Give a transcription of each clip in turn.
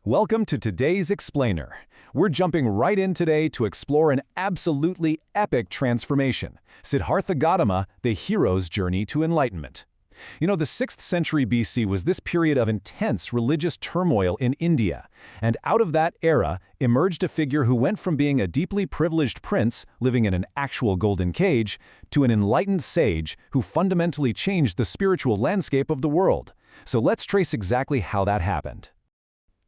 Welcome to today's Explainer. We're jumping right in today to explore an absolutely epic transformation, Siddhartha Gautama, the hero's journey to enlightenment. You know, the 6th century BC was this period of intense religious turmoil in India, and out of that era emerged a figure who went from being a deeply privileged prince living in an actual golden cage to an enlightened sage who fundamentally changed the spiritual landscape of the world. So let's trace exactly how that happened.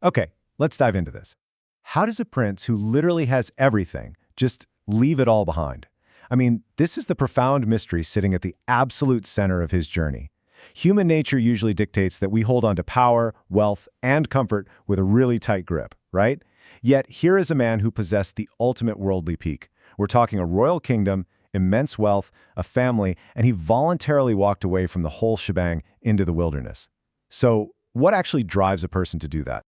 Okay, let's dive into this. How does a prince who literally has everything just leave it all behind? I mean, this is the profound mystery sitting at the absolute center of his journey. Human nature usually dictates that we hold on to power, wealth, and comfort with a really tight grip, right? Yet here is a man who possessed the ultimate worldly peak. We're talking a royal kingdom, immense wealth, a family, and he voluntarily walked away from the whole shebang into the wilderness. So, what actually drives a person to do that?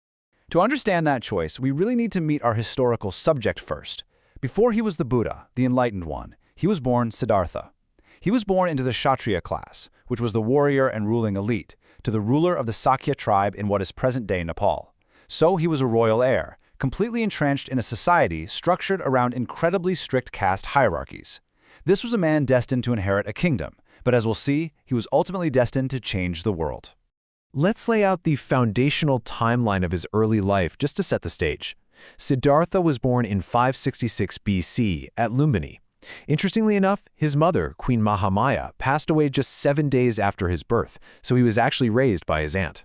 To understand that choice, we really need to meet our historical subject first. Before he was the Buddha, the enlightened one, he was born Siddhartha. He was born into the Kshatriya class, which was the warrior and ruling elite, to the ruler of the Sakya tribe in what is present-day Nepal. So he was a royal heir, completely entrenched in a society structured around incredibly strict caste hierarchies. This was a man destined to inherit a kingdom, but as we'll see, he was ultimately destined to change the world. Let's lay out the foundational timeline of his early life just to set the stage. Siddhartha was born in 566 BC at Lumbini. Interestingly enough, his mother, Queen Mahamaya, passed away just 7 days after his birth, so he was actually raised by his aunt.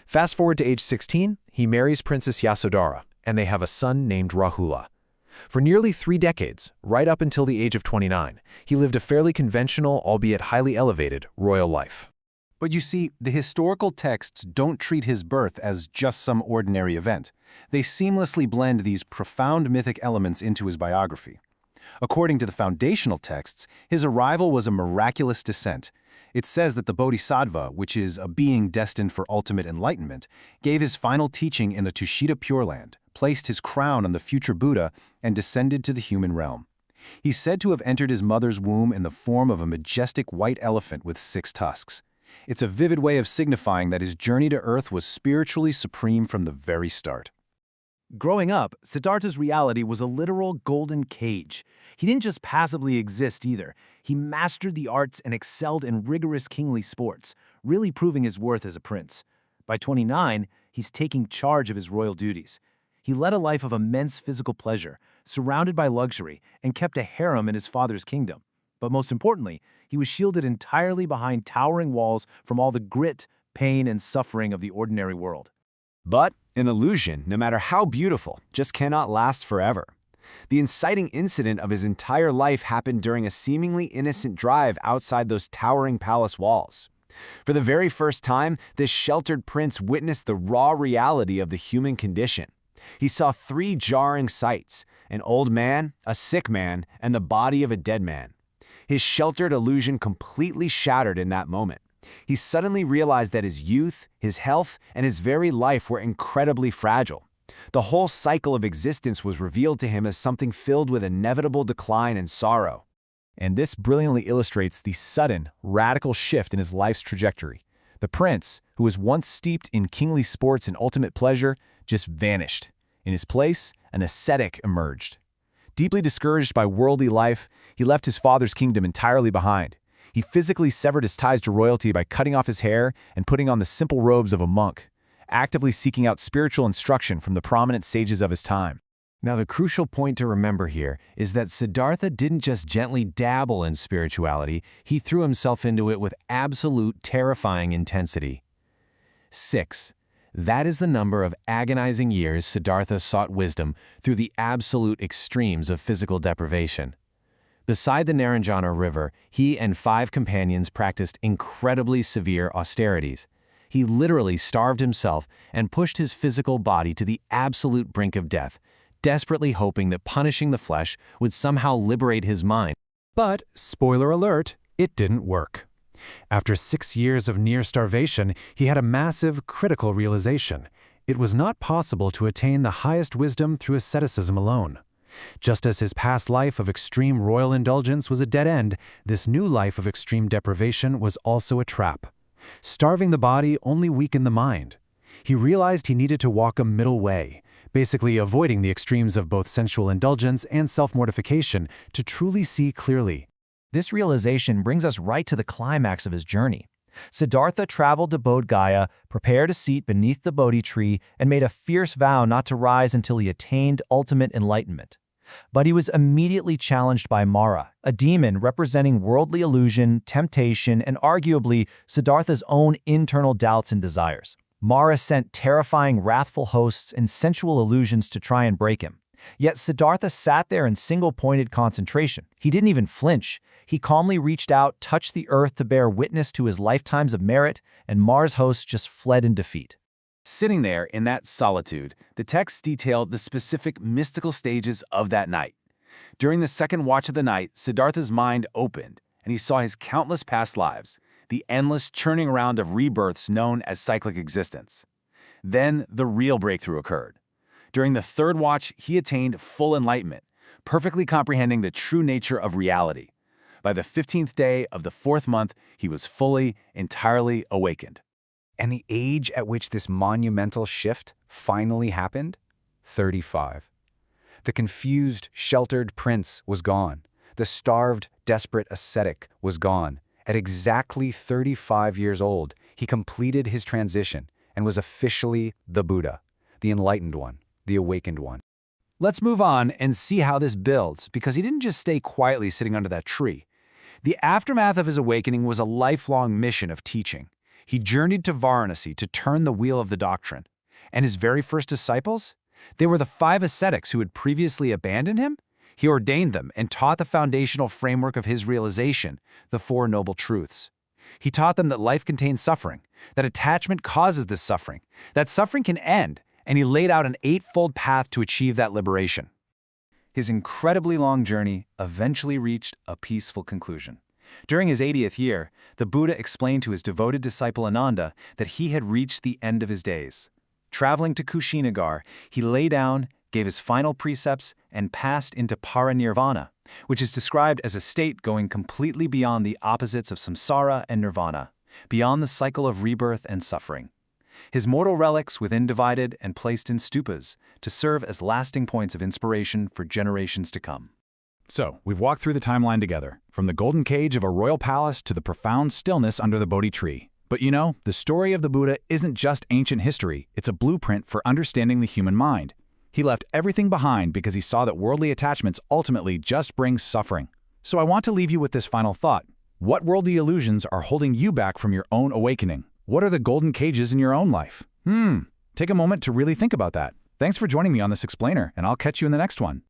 Fast forward to age 16, he marries Princess Yasodhara, and they have a son named Rahula. For nearly 3 decades, right up until the age of 29, he lived a fairly conventional, albeit highly elevated, royal life. But you see, the historical texts don't treat his birth as just some ordinary event. They seamlessly blend these profound mythic elements into his biography. According to the foundational texts, his arrival was a miraculous descent. It says that the Bodhisattva, which is a being destined for ultimate enlightenment, gave his final teaching in the Tushita Pure Land, placed his crown on the future Buddha, and descended to the human realm. He's said to have entered his mother's womb in the form of a majestic white elephant with 6 tusks. It's a vivid way of signifying that his journey to earth was spiritually supreme from the very start. Growing up, Siddhartha's reality was a literal golden cage. He didn't just passively exist either. He mastered the arts and excelled in rigorous kingly sports, really proving his worth as a prince. By 29, he's taking charge of his royal duties. He led a life of immense physical pleasure, surrounded by luxury, and kept a harem in his father's kingdom. But most importantly, he was shielded entirely behind towering walls from all the grit, pain, and suffering of the ordinary world. But an illusion, no matter how beautiful, just cannot last forever. The inciting incident of his entire life happened during a seemingly innocent drive outside those towering palace walls. For the very first time, this sheltered prince witnessed the raw reality of the human condition. He saw 3 jarring sights: an old man, a sick man, and the body of a dead man. His sheltered illusion completely shattered in that moment. He suddenly realized that his youth, his health, and his very life were incredibly fragile. The whole cycle of existence was revealed to him as something filled with inevitable decline and sorrow. And this brilliantly illustrates the sudden, radical shift in his life's trajectory. The prince, who was once steeped in kingly sports and ultimate pleasure, just vanished. In his place, an ascetic emerged. Deeply discouraged by worldly life, he left his father's kingdom entirely behind. He physically severed his ties to royalty by cutting off his hair and putting on the simple robes of a monk, actively seeking out spiritual instruction from the prominent sages of his time. Now, the crucial point to remember here is that Siddhartha didn't just gently dabble in spirituality, he threw himself into it with absolute terrifying intensity. 6. That is the number of agonizing years Siddhartha sought wisdom through the absolute extremes of physical deprivation. Beside the Naranjana River, he and 5 companions practiced incredibly severe austerities. He literally starved himself and pushed his physical body to the absolute brink of death, desperately hoping that punishing the flesh would somehow liberate his mind. But, spoiler alert, it didn't work. After 6 years of near starvation, he had a massive, critical realization. It was not possible to attain the highest wisdom through asceticism alone. Just as his past life of extreme royal indulgence was a dead end, this new life of extreme deprivation was also a trap. Starving the body only weakened the mind. He realized he needed to walk a middle way, basically avoiding the extremes of both sensual indulgence and self-mortification to truly see clearly. This realization brings us right to the climax of his journey. Siddhartha traveled to Bodh Gaya, prepared a seat beneath the Bodhi tree, and made a fierce vow not to rise until he attained ultimate enlightenment. But he was immediately challenged by Mara, a demon representing worldly illusion, temptation, and arguably Siddhartha's own internal doubts and desires. Mara sent terrifying, wrathful hosts and sensual illusions to try and break him. Yet Siddhartha sat there in single-pointed concentration. He didn't even flinch. He calmly reached out, touched the earth to bear witness to his lifetimes of merit, and Mara's hosts just fled in defeat. Sitting there in that solitude, the texts detailed the specific mystical stages of that night. During the second watch of the night, Siddhartha's mind opened, and he saw his countless past lives, the endless churning around of rebirths known as cyclic existence. Then the real breakthrough occurred. During the third watch, he attained full enlightenment, perfectly comprehending the true nature of reality. By the 15th day of the 4th month, he was fully, entirely awakened. And the age at which this monumental shift finally happened? 35. The confused, sheltered prince was gone. The starved, desperate ascetic was gone. At exactly 35 years old, he completed his transition and was officially the Buddha, the enlightened one, the awakened one. Let's move on and see how this builds, because he didn't just stay quietly sitting under that tree. The aftermath of his awakening was a lifelong mission of teaching. He journeyed to Varanasi to turn the wheel of the doctrine. And his very first disciples? They were the 5 ascetics who had previously abandoned him. He ordained them and taught the foundational framework of his realization, the 4 Noble Truths. He taught them that life contains suffering, that attachment causes this suffering, that suffering can end, and he laid out an 8-fold path to achieve that liberation. His incredibly long journey eventually reached a peaceful conclusion. During his 80th year, the Buddha explained to his devoted disciple Ananda that he had reached the end of his days. Traveling to Kushinagar, he lay down, gave his final precepts, and passed into parinirvana, which is described as a state going completely beyond the opposites of samsara and nirvana, beyond the cycle of rebirth and suffering. His mortal relics within divided and placed in stupas to serve as lasting points of inspiration for generations to come. So, we've walked through the timeline together, from the golden cage of a royal palace to the profound stillness under the Bodhi tree. But you know, the story of the Buddha isn't just ancient history, it's a blueprint for understanding the human mind. He left everything behind because he saw that worldly attachments ultimately just bring suffering. So I want to leave you with this final thought. What worldly illusions are holding you back from your own awakening? What are the golden cages in your own life? Take a moment to really think about that. Thanks for joining me on this explainer, and I'll catch you in the next one.